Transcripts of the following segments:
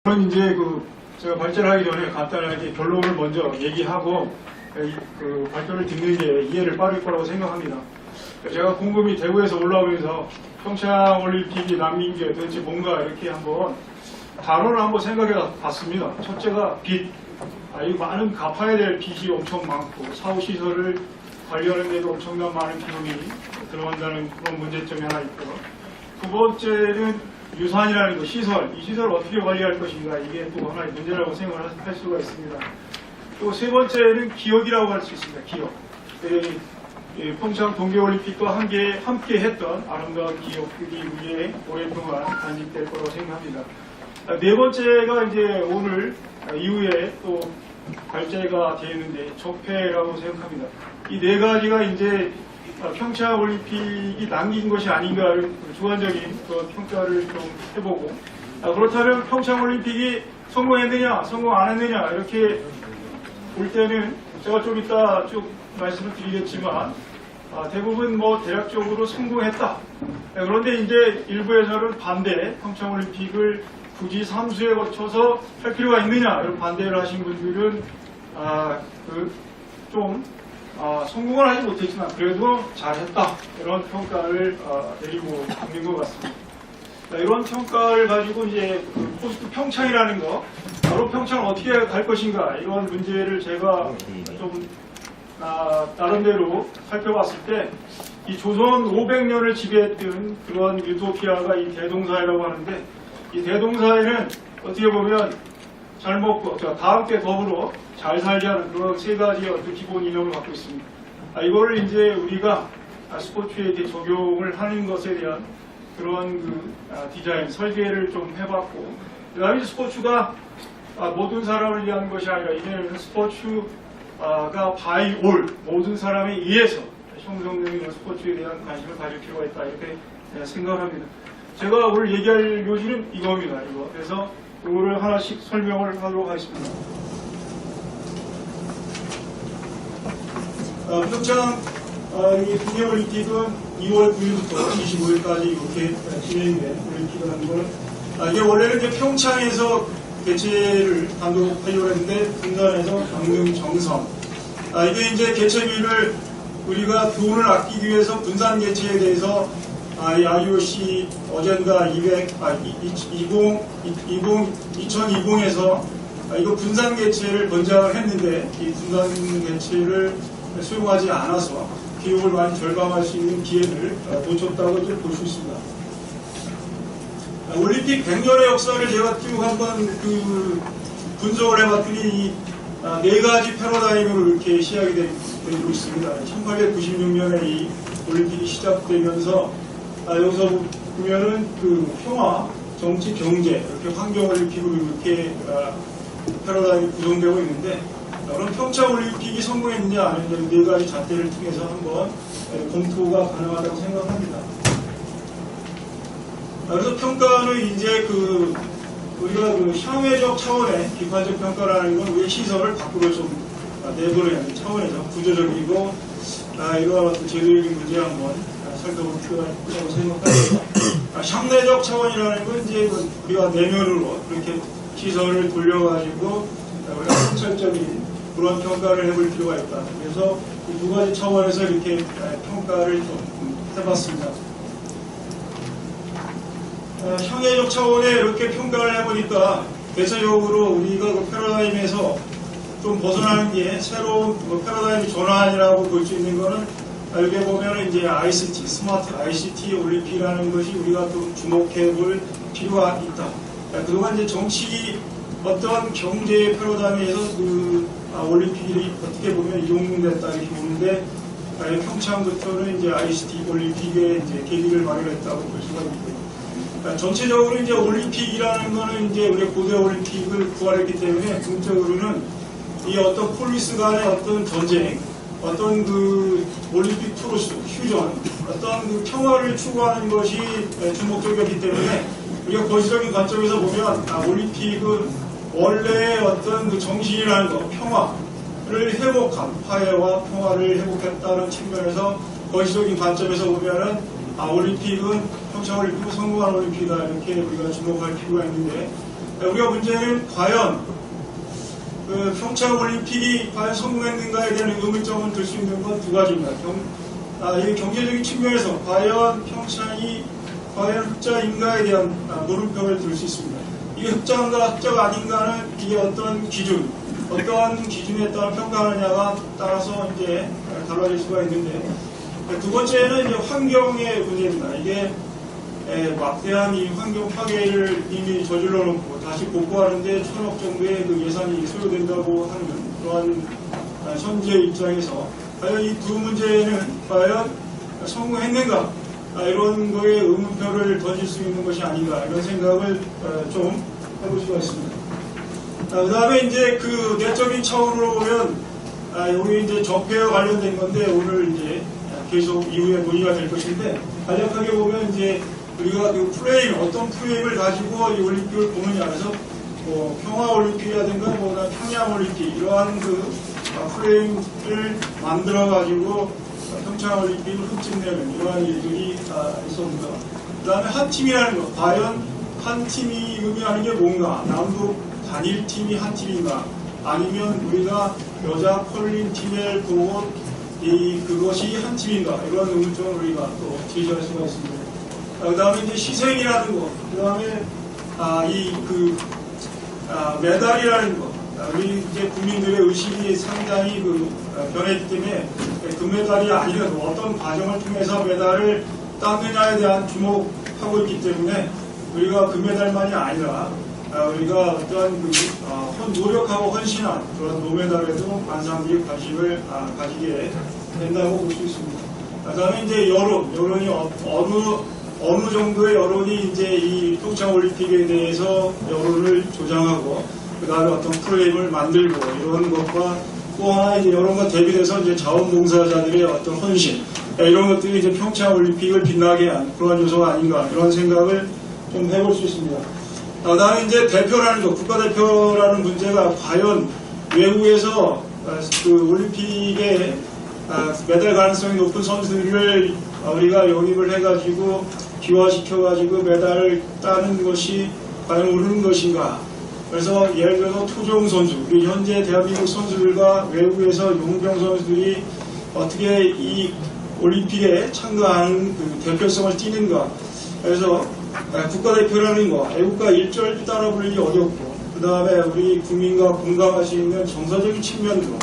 저는 이제 제가 발제를 하기 전에 간단하게 결론을 먼저 얘기하고 그 발표를 듣는 게 이해를 빠를 거라고 생각합니다. 제가 곰곰이 대구에서 올라오면서 평창올림픽이 난민기에 도대체 뭔가 이렇게 한번 단어를 한번 생각해 봤습니다. 첫째가 빚. 이 많은 갚아야 될 빚이 엄청 많고 사후시설을 관리하는 데도 엄청난 많은 비용이 들어간다는 그런 문제점이 하나 있고, 두 번째는 유산이라는 거, 시설. 이 시설을 어떻게 관리할 것인가, 이게 또 하나의 문제라고 생각을 할 수가 있습니다. 또 세 번째는 기억이라고 할 수 있습니다. 기억. 평창 동계올림픽과 함께 했던 아름다운 기억들이 우리의 오랫동안 간직될 거라고 생각합니다. 네 번째가 이제 오늘 이후에 또 발제가 되어 있는데 적폐라고 생각합니다. 이 네 가지가 이제 평창올림픽이 남긴 것이 아닌가를 주관적인 평가를 좀 해보고, 그렇다면 평창올림픽이 성공했느냐 성공 안 했느냐 이렇게 볼 때는 제가 좀 이따 쭉 말씀을 드리겠지만 대부분 대략적으로 성공했다. 그런데 이제 일부에서는 반대, 평창올림픽을 굳이 3수에 거쳐서 할 필요가 있느냐 이런 반대를 하신 분들은 성공을 하지 못했지만 그래도 잘했다 이런 평가를 내리고 있는 것 같습니다. 이런 평가를 가지고 이제 포스트 평창이라는 거, 바로 평창을 어떻게 갈 것인가 이런 문제를 제가 좀 나름대로 살펴봤을 때, 이 조선 500년을 지배했던 그런 유토피아가 이 대동사회라고 하는데, 이 대동사회는 어떻게 보면 잘 먹고 다 함께 더불어 잘 살자는 그런 세 가지의 어떤 기본 이념을 갖고 있습니다. 이거를 이제 우리가 스포츠에 이렇게 적용을 하는 것에 대한 그런 디자인, 설계를 좀 해봤고, 그다음에 스포츠가 모든 사람을 위한 것이 아니라 이제는 스포츠가 바이 올, 모든 사람에 의해서 형성되는 스포츠에 대한 관심을 가질 필요가 있다 이렇게 생각합니다. 제가 오늘 얘기할 요지는 이겁니다. 그래서 이거를 하나씩 설명을 하도록 하겠습니다. 평창 동계올림픽은 2월 9일부터 25일까지 이렇게 진행된 올림픽이라는 걸, 이게 원래는 이제 평창에서 개최를 단독 하려고 했는데 분단에서 강릉 정선. 이게 이제 개최비를 우리가 돈을 아끼기 위해서 분산 개최에 대해서 이 IOC 어젠다 2020에서 이거 분산 개최를 권장을 했는데, 이 분산 개최를 수용하지 않아서 비용을 많이 절감할 수 있는 기회를 놓쳤다고 볼 수 있습니다. 올림픽 100년의 역사를 제가 쭉 한번 분석을 해봤더니 이 네 가지 패러다임으로 이렇게 시작이 되고 있습니다. 1896년에 이 올림픽이 시작되면서 여기서 보면은 평화, 정치, 경제 이렇게 환경 올림픽으로 이렇게 패러다임이 구성되고 있는데, 그럼 평창 올림픽이 성공했느냐 아니냐 네 가지 잣대를 통해서 한번 검토가 가능하다고 생각합니다. 그래서 평가는 이제 우리가 향후적 차원의 비판적 평가라는 건 우리 시설을 밖으로 좀 내보내는 차원에서 구조적이고 이러한 어떤 제도적인 문제 한번 살펴볼 필요가 있다고 생각합니다. 향내적 차원이라는 건 이제 우리가 내면으로 그렇게 시설을 돌려가지고 우리가 선철적인 그런 평가를 해볼 필요가 있다. 그래서 이 두 가지 차원에서 이렇게 평가를 좀 해봤습니다. 향해적 차원에 이렇게 평가를 해보니까 대체적으로 우리가 패러다임에서 좀 벗어나는 게 새로운 패러다임 전환이라고 볼 수 있는 거는, 여기 보면 이제 ICT, 스마트 ICT 올림픽이라는 것이 우리가 좀 주목해 볼 필요가 있다. 그동안 이제 정치 어떤 경제 패러다임에서 올림픽이 어떻게 보면 이용됐다 이렇게 보는데, 평창부터는 이제 ICT 올림픽에 이제 계기를 마련했다고 볼 수가 있고요. 전체적으로 이제 올림픽이라는 거는 이제 우리 고대 올림픽을 부활했기 때문에 궁극적으로는 이 어떤 폴리스 간의 어떤 전쟁, 어떤 올림픽 트루스, 휴전, 어떤 평화를 추구하는 것이 주목적이었기 때문에 우리가 거시적인 관점에서 보면 올림픽은 원래의 어떤 정신이라는 것, 평화를 회복한, 화해와 평화를 회복했다는 측면에서 거시적인 관점에서 보면은 올림픽은 평창올림픽은 성공한 올림픽이다 이렇게 우리가 주목할 필요가 있는데, 우리가 문제는 과연 그 평창 올림픽이 과연 성공했는가에 대한 의문점을 들 수 있는 건 두 가지입니다. 이 경제적인 측면에서 과연 평창이 과연 흑자인가에 대한 물음표를 들 수 있습니다. 이게 흑자인가 흑자가 아닌가는 이게 어떤 기준, 어떠한 기준에 따라 평가하느냐가 따라서 이제 달라질 수가 있는데, 두 번째는 이제 환경의 문제입니다. 이게 막대한 이 환경 파괴를 이미 저질러 놓고 다시 복구하는데 1,000억 정도의 그 예산이 소요된다고 하는 그러한 현재 입장에서 과연 이 두 문제는 과연 성공했는가, 이런 거에 의문표를 던질 수 있는 것이 아닌가, 이런 생각을 좀 해볼 수가 있습니다. 그 다음에 이제 그 내적인 차원으로 보면 여기 이제 적폐와 관련된 건데 오늘 이제 계속 이후에 논의가 될 것인데, 간략하게 보면 이제 우리가 그 프레임, 어떤 프레임을 가지고 이 올림픽을 보느냐 해서 뭐 평화올림픽이라든가 뭐 평양올림픽, 이러한 그 프레임을 만들어가지고 평창올림픽을 흑집내는 이러한 일들이 있었습니다. 그 다음에 한 팀이라는 것, 과연 한 팀이 의미하는 게 뭔가, 남북 단일팀이 한 팀인가, 아니면 우리가 여자 컬링 팀을 보고 그것이 한 팀인가, 이런 의문점을 우리가 또 제시할 수가 있습니다. 그 다음에 이제 희생이라는 것, 그 다음에 메달이라는 것, 우리 이제 국민들의 의식이 상당히 변했기 때문에 금메달이 아니라 어떤 과정을 통해서 메달을 따느냐에 대한 주목하고 있기 때문에 우리가 금메달만이 아니라 우리가 어떤 노력하고 헌신한 그런 노메달에도 관상들이 관심을 가지게 된다고 볼 수 있습니다. 그 다음에 이제 여론이 어느 정도의 여론이 이제 이 평창 올림픽에 대해서 여론을 조장하고, 그 다음에 어떤 프레임을 만들고, 이런 것과 또 하나 이제 여론과 대비돼서 이제 자원봉사자들의 어떤 헌신, 이런 것들이 이제 평창 올림픽을 빛나게 한 그런 요소가 아닌가, 이런 생각을 좀 해볼 수 있습니다. 그 다음에 이제 대표라는 것, 국가대표라는 문제가 과연 외국에서 그 올림픽에 메달 가능성이 높은 선수들을 우리가 영입을 해가지고 기화시켜가지고 메달을 따는 것이 과연 옳은 것인가. 그래서 예를 들어서 토종 선수, 우리 현재 대한민국 선수들과 외국에서 용병 선수들이 어떻게 이 올림픽에 참가하는 그 대표성을 띠는가. 그래서 국가대표라는 거, 애국가 1절 따라 부르기 어렵고, 그 다음에 우리 국민과 공감할 수 있는 정서적인 측면도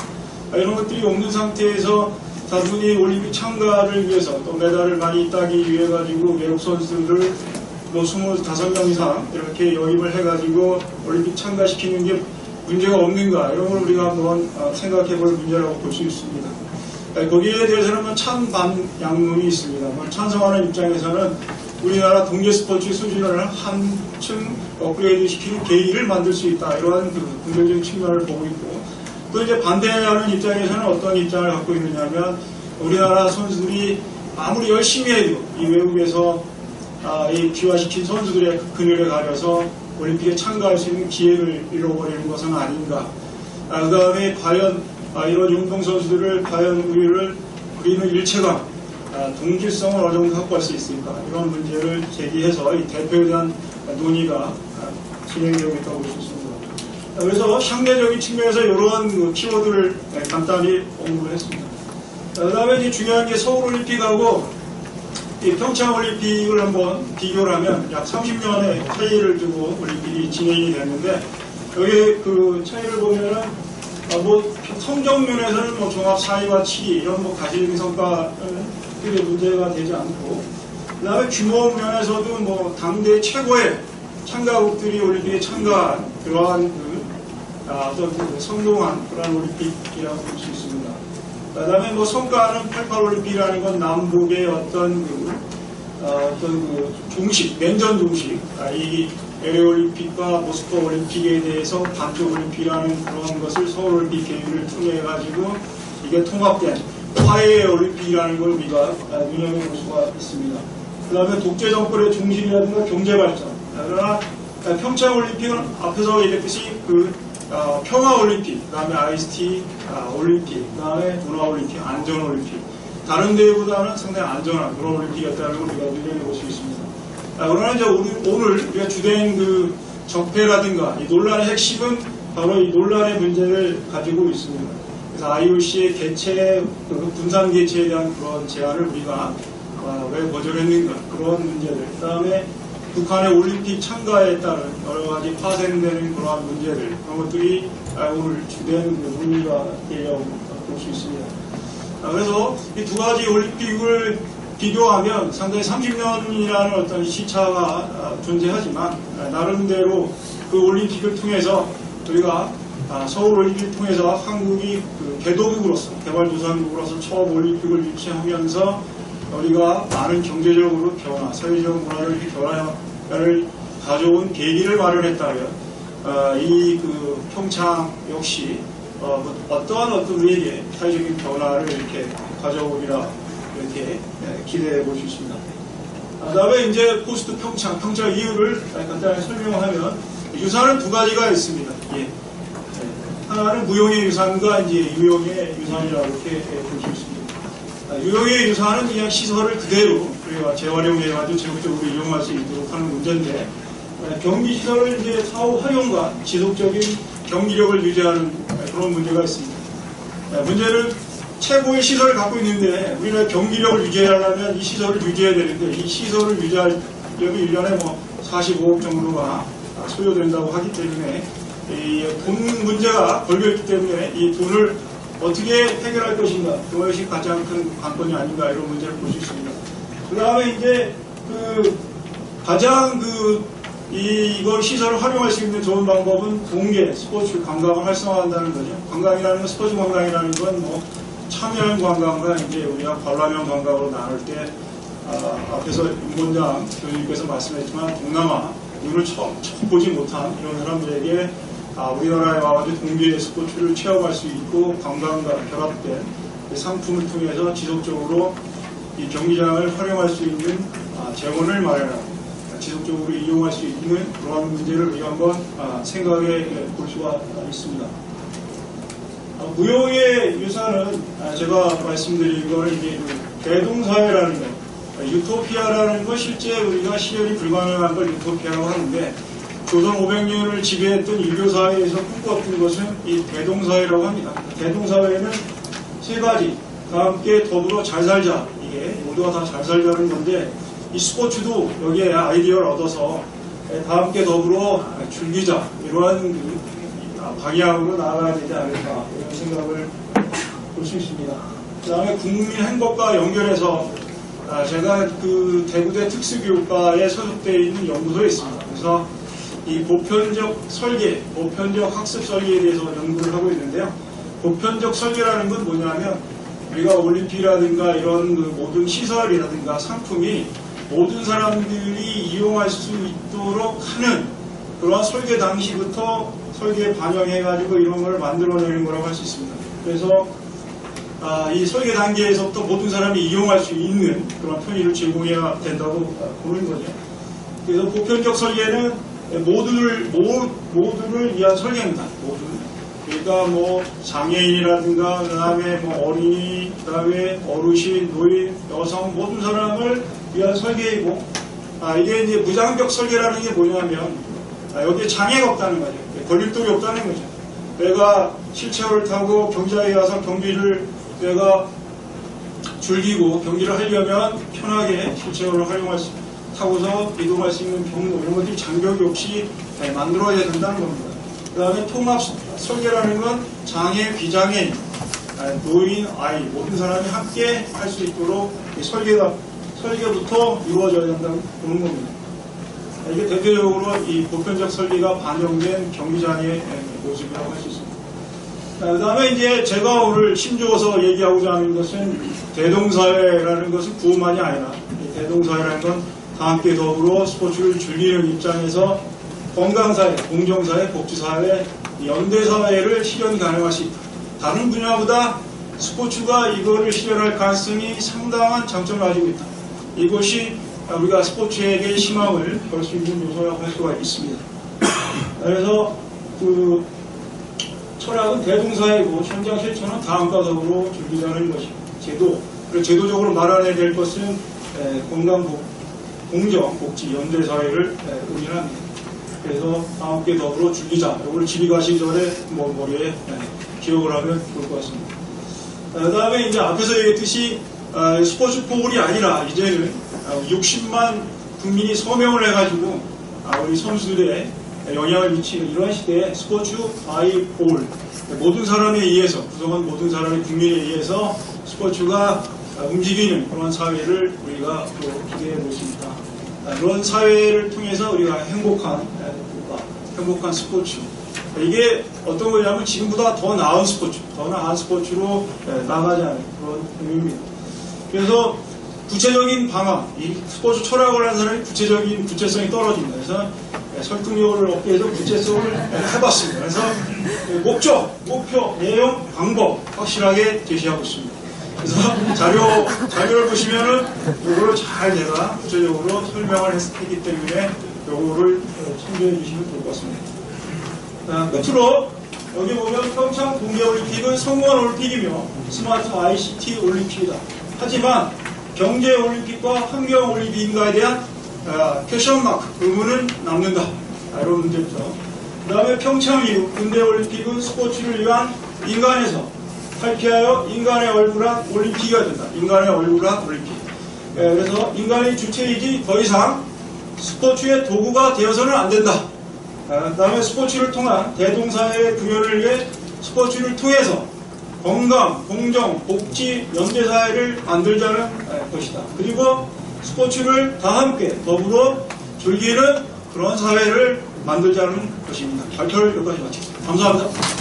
이런 것들이 없는 상태에서 단순히 올림픽 참가를 위해서 또 메달을 많이 따기 위해 가지고 외국 선수들을 뭐 25명 이상 이렇게 영입을 해가지고 올림픽 참가시키는 게 문제가 없는가, 이런 걸 우리가 한번 생각해 볼 문제라고 볼 수 있습니다. 거기에 대해서는 찬반양론이 있습니다. 찬성하는 입장에서는 우리나라 동계 스포츠 수준을 한층 업그레이드 시키는 계기를 만들 수 있다, 이러한 그 긍정적인 측면을 보고 있고, 또 이제 반대하는 입장에서는 어떤 입장을 갖고 있느냐면, 우리나라 선수들이 아무리 열심히 해도 이 외국에서 이 귀화시킨 선수들의 그늘에 가려서 올림픽에 참가할 수 있는 기회를 잃어버리는 것은 아닌가. 그 다음에 과연 이런 운동 선수들을 과연 우리는 일체감, 동질성을 어느 정도 확보할 수 있을까, 이런 문제를 제기해서 이 대표에 대한 논의가 진행되고 있다고 볼 수 있습니다. 그래서 상대적인 측면에서 이러한 키워드를 간단히 언급을 했습니다. 그 다음에 이제 중요한 게 서울올림픽하고 이 평창올림픽을 한번 비교를 하면 약 30년의 차이를 두고 올림픽이 진행이 됐는데, 여기 그 차이를 보면은 뭐 성적면에서는 뭐 종합 4위와 7위 이런 뭐 가시적인 성과는 크게 문제가 되지 않고, 그 다음에 규모 면에서도 뭐 당대 최고의 참가국들이 올림픽에 참가한 그러한 어떤 성공한 그런 올림픽이라고 볼 수 있습니다. 그 다음에 뭐 성과는 88올림픽이라는 건 남북의 어떤 종식, 냉전 종식, 이 LA 올림픽과 모스크바 올림픽에 대해서 반쪽 올림픽이라는 그런 것을 서울올림픽 계획을 통해 가지고 이게 통합된 화해의 올림픽이라는 걸 우리가 눈여겨볼 수가 있습니다. 그 다음에 독재 정권의 중심이라든가 경제 발전. 그러나 평창올림픽은 앞에서 얘기했듯이 평화올림픽, 그 다음에 IST 올림픽, 그 다음에 문화올림픽, 안전올림픽. 다른 데보다는 상당히 안전한 그런 올림픽이었다는 걸 우리가 눈여겨볼 수 있습니다. 그러나 이제 오늘 우리가 주된 그 적폐라든가 이 논란의 핵심은 바로 이 논란의 문제를 가지고 있습니다. 그래서 IOC의 개최, 분산 개최에 대한 그런 제안을 우리가 왜 거절했는가 그런 문제들, 그 다음에 북한의 올림픽 참가에 따른 여러 가지 파생되는 그러한 문제들, 그런 것들이 오늘 주된 논의가 되려고 볼 수 있습니다. 그래서 이 두 가지 올림픽을 비교하면 상당히 30년이라는 어떤 시차가 존재하지만 나름대로 그 올림픽을 통해서 우리가 서울 올림픽을 통해서 한국이 그 개도국으로서 개발도상국으로서 처음 올림픽을 유치하면서 우리가 많은 경제적으로 변화, 사회적 문화적 변화를 가져온 계기를 마련했다면 이 그 평창 역시 어떠한 우리에게 사회적인 변화를 이렇게 가져오리라 이렇게 기대해 볼 수 있습니다. 그다음에 이제 포스트 평창 이유를 간단히 설명하면 유산은 두 가지가 있습니다. 예. 하나는 무용의 유산과 이제 유용의 유산이라고 이렇게 볼 수 있습니다. 유용의 유산은 그냥 시설을 그대로 우리가 재활용해가지고 지속적으로 이용할 수 있도록 하는 문제인데, 경기시설을 이제 사후 활용과 지속적인 경기력을 유지하는 그런 문제가 있습니다. 문제는 최고의 시설을 갖고 있는데 우리가 경기력을 유지하려면 이 시설을 유지해야 되는데, 이 시설을 유지하려면 1년에 뭐 45억 정도가 소요된다고 하기 때문에 이 돈 문제가 걸려있기 때문에 이 돈을 어떻게 해결할 것인가, 그것이 가장 큰 관건이 아닌가 이런 문제를 볼 수 있습니다. 그 다음에 이제 가장 이걸 시설을 활용할 수 있는 좋은 방법은 공개, 스포츠, 관광을 활성화한다는 거죠. 관광이라는 건, 스포츠 관광이라는 건 뭐 참여형 관광과 이제 우리가 관람형 관광으로 나눌 때 앞에서 윤본장 교수님께서 말씀했지만 동남아, 눈을 처음 보지 못한 이런 사람들에게 우리나라에 와가지고 공개 스포츠를 체험할 수 있고 관광과 결합된 상품을 통해서 지속적으로 이 경기장을 활용할 수 있는 재원을 마련하고 지속적으로 이용할 수 있는 그러한 문제를 우리가 한번 생각해 볼 수가 있습니다. 무용의 유산은 제가 말씀드린 걸 이제 대동사회라는 것, 유토피아라는 건 실제 우리가 실현이 불가능한 걸 유토피아라고 하는데, 조선 500년을 지배했던 유교사회에서 꿈꿨던 것은 이 대동사회라고 합니다. 대동사회는 세 가지, 다 함께 더불어 잘 살자, 이게 모두가 다 잘 살자는 건데, 이 스포츠도 여기에 아이디어를 얻어서 다 함께 더불어 즐기자, 이러한 방향으로 나아가야 되지 않을까 이런 생각을 볼 수 있습니다. 그 다음에 국민 행복과 연결해서 제가 그 대구대 특수교육과에 소속되어 있는 연구소에 있습니다. 그래서 이 보편적 설계, 보편적 학습 설계에 대해서 연구를 하고 있는데요. 보편적 설계라는 건 뭐냐면 우리가 올림픽이라든가 이런 모든 시설이라든가 상품이 모든 사람들이 이용할 수 있도록 하는 그러한 설계 당시부터 설계에 반영해가지고 이런 걸 만들어내는 거라고 할 수 있습니다. 그래서 이 설계 단계에서부터 모든 사람이 이용할 수 있는 그런 편의를 제공해야 된다고 보는 거죠. 그래서 보편적 설계는 모두를 위한 설계입니다. 모두. 그러니까 뭐 장애인이라든가 그다음에 뭐 어린이, 그다음에 어르신, 노인, 여성 모든 사람을 위한 설계이고, 이게 이제 무장벽 설계라는 게 뭐냐면 여기에 장애가 없다는 거죠. 걸림돌이 없다는 거죠. 내가 휠체어를 타고 경기장에 가서 경기를 내가 즐기고 경기를 하려면 편하게 휠체어를 타고서 이동할 수 있는 경로, 이런 것들이 장벽이 없이 만들어야 된다는 겁니다. 그 다음에 통합 설계라는 건 장애, 비장애인, 노인, 아이 모든 사람이 함께 할 수 있도록 설계부터 이루어져야 된다고 보는 겁니다. 이게 대표적으로 이 보편적 설계가 반영된 경기장의 모습이라고 할 수 있습니다. 그 다음에 이제 제가 오늘 힘주어서 얘기하고자 하는 것은 대동사회라는 것은 구호만이 아니라, 대동사회라는 건 다 함께 더불어 스포츠를 즐기는 입장에서 건강사회, 공정사회, 복지사회, 연대사회를 실현 가능할 수 있다. 다른 분야보다 스포츠가 이거를 실현할 가능성이 상당한 장점을 가지고 있다. 이것이 우리가 스포츠에게 희망을 걸 수 있는 요소라고 할 수가 있습니다. 그래서 그 철학은 대동사회고 현장 실천은 다음과 더불어 즐기자는 것이 제도, 그리고 제도적으로 말아내야 될 것은 건강, 공정, 복지, 연대사회를 의미합니다. 그래서 다 함께 더불어 즐기자. 이걸 집에 가시기 전에 뭐 머리에 기억을 하면 좋을 것 같습니다. 그 다음에 이제 앞에서 얘기했듯이 스포츠 포울이 아니라 이제는 60만 국민이 서명을 해가지고 우리 선수들의 영향을 미치는 이러한 시대에 스포츠 바이 올, 모든 사람에 의해서, 구성원 모든 사람의 국민에 의해서 스포츠가 움직이는 그런 사회를 우리가 또 기대해 볼 수 있다. 그런 사회를 통해서 우리가 행복한 스포츠. 이게 어떤 거냐면 지금보다 더 나은 스포츠로 나가자는 그런 의미입니다. 그래서 구체적인 방안, 이 스포츠 철학을 하는 사람이 구체적인 구체성이 떨어집니다. 그래서 설득력을 얻기 위해서 구체성을 해봤습니다. 그래서 목적, 목표, 내용, 방법 확실하게 제시하고 있습니다. 그래서 자료를 보시면은 이거를 잘 제가 구체적으로 설명을 했기 때문에 이거를 참조해 주시면 좋을 것 같습니다. 끝으로 여기 보면 평창 동계올림픽은 성원 올림픽이며 스마트 ICT 올림픽이다. 하지만 경제올림픽과 환경올림픽인가에 대한 퀘션마크, 의문은 남는다. 이런 문제죠. 그 다음에 평창 이후 근대올림픽은 스포츠를 위한 인간에서 탈피하여 인간의 얼굴한 올림픽이 된다. 인간의 얼굴한 올림픽. 그래서 인간의 주체이지 더 이상 스포츠의 도구가 되어서는 안 된다. 그 다음에 스포츠를 통한 대동사회의 구현을 위해 스포츠를 통해서 건강, 공정, 복지, 연대사회를 만들자는 것이다. 그리고 스포츠를 다 함께 더불어 즐기는 그런 사회를 만들자는 것입니다. 발표를 여기까지 마치겠습니다. 감사합니다.